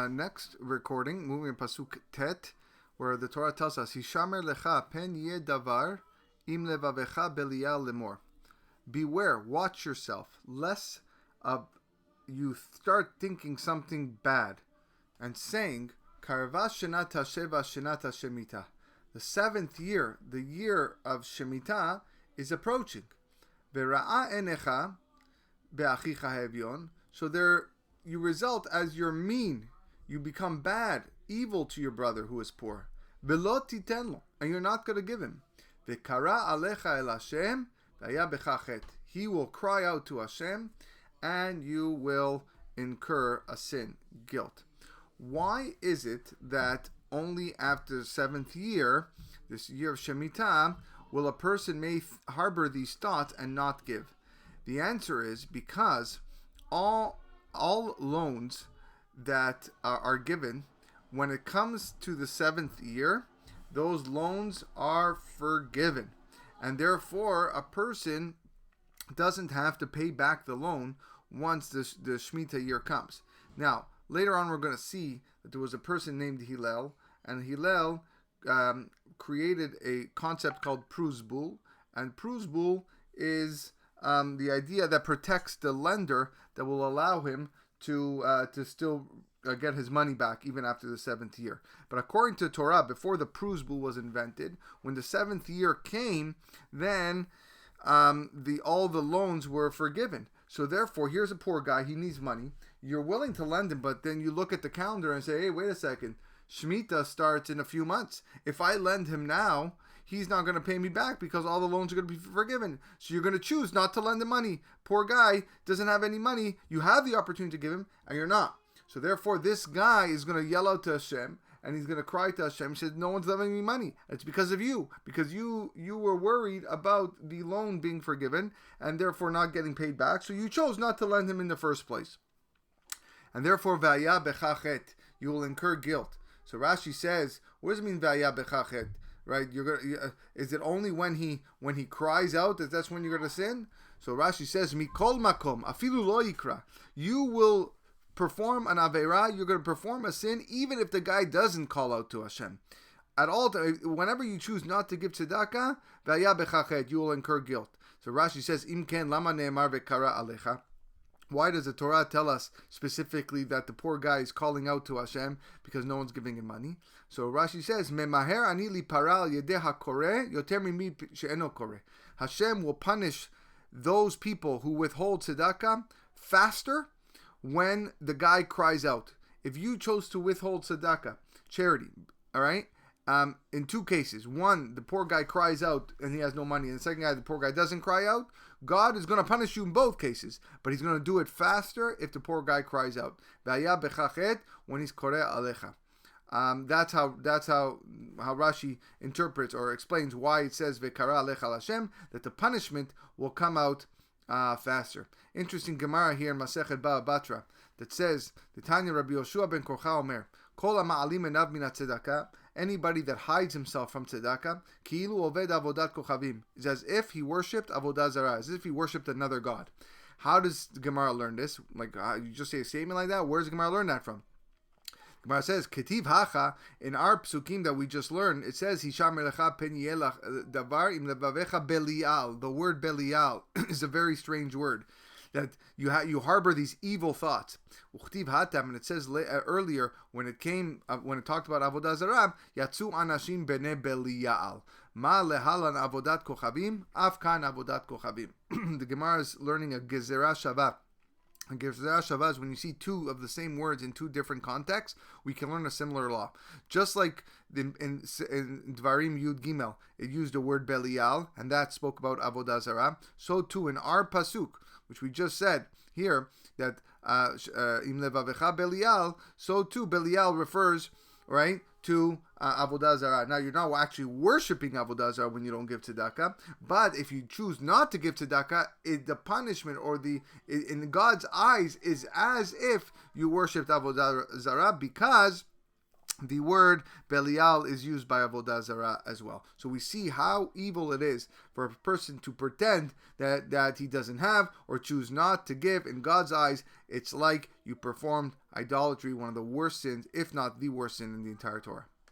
next recording, moving in Pasuk Tet, where the Torah tells us, Hishamer lecha pen yeh davar im levavecha belial lemor. Beware, watch yourself, lest you start thinking something bad and saying, Karva shenata sheva shenata shemita. The 7th year, the year of Shemitah, is approaching. Vera'a enecha be'achicha hevyon. So there you result as you're mean. You become bad, evil to your brother who is poor. Velo titenlo, and you're not going to give him. V'kara alecha el Hashem v'aya becha chet. He will cry out to Hashem, and you will incur a sin, guilt. Why is it that only after the 7th year, this year of Shemitah, will a person may harbor these thoughts and not give? The answer is because all loans that are given, when it comes to the 7th year, those loans are forgiven. And therefore, a person doesn't have to pay back the loan once the Shemitah year comes. Now, later on we're going to see that there was a person named Hillel, and Hillel created a concept called pruzbul, and pruzbul is the idea that protects the lender, that will allow him to still get his money back even after the 7th year. But according to Torah, before the pruzbul was invented, when the 7th year came, then all the loans were forgiven. So therefore, here's a poor guy, he needs money. You're willing to lend him, but then you look at the calendar and say, hey, wait a second, Shemitah starts in a few months. If I lend him now, he's not going to pay me back because all the loans are going to be forgiven. So you're going to choose not to lend him money. Poor guy doesn't have any money. You have the opportunity to give him, and you're not. So therefore, this guy is going to yell out to Hashem, and he's going to cry to Hashem. He says, no one's lending me money. It's because of you. Because you were worried about the loan being forgiven, and therefore not getting paid back. So you chose not to lend him in the first place. And therefore, vaya bechachet, you will incur guilt. So Rashi says, what does it mean vaya bechachet? Right? Is it only when he cries out that's when you're going to sin? So Rashi says, mikol makom afilu lo yikra. You will perform an aveira. You're going to perform a sin even if the guy doesn't call out to Hashem. At all, whenever you choose not to give tzedakah, vaya bechachet, you will incur guilt. So Rashi says, im ken lama ne'emar vekara alecha. Why does the Torah tell us specifically that the poor guy is calling out to Hashem because no one's giving him money? So Rashi says, "Memaher ani liparal yedeh hakoreh yoter mimi she'eno koreh." Hashem will punish those people who withhold tzedakah faster when the guy cries out. If you chose to withhold tzedakah, charity, all right, in 2 cases. One, the poor guy cries out and he has no money, and the second guy, the poor guy doesn't cry out. God is going to punish you in both cases, but he's going to do it faster if the poor guy cries out. Vaya bechachet, when he's koreh alecha. That's how Rashi interprets or explains why it says vekara alecha Hashem, that the punishment will come out faster. Interesting Gemara here in Masechet Bava Batra that says, the Tanya Rabbi Yoshua ben Korcha Omer, Kol ha'ma'alim enav min tzedakah, anybody that hides himself from tzedakah, ki'ilu oved avodat kochavim, is as if he worshipped avodah zarah, as if he worshipped another god. How does the Gemara learn this? Like, you just say a statement like that? Where does the Gemara learn that from? The Gemara says, Ketiv hacha, in our psukim that we just learned, it says, Hisham elecha pen yelach davar im levavecha belial. The word belial is a very strange word. That you harbor these evil thoughts. And it says earlier when it talked about avodah zarah, yatsu anashim bene belial. Ma lehalan avodat kochavim, afkan avodat kochavim. The Gemara is learning a gezerah shavah. A gezerah shavah is when you see 2 of the same words in 2 different contexts, we can learn a similar law. Just like in Dvarim Yud Gimel, it used the word belial, and that spoke about avodah zarah. So too in our pasuk, which we just said here, that im levavecha belial, so too Belial refers, right, to avodah zarah. Now, you're not actually worshiping avodah zarah when you don't give tzedakah, but if you choose not to give tzedakah, the punishment or in God's eyes is as if you worshipped avodah zarah, because The word Belial is used by Avodah Zarah as well. So we see how evil it is for a person to pretend that he doesn't have or choose not to give. In God's eyes, it's like you performed idolatry, one of the worst sins, if not the worst sin in the entire Torah.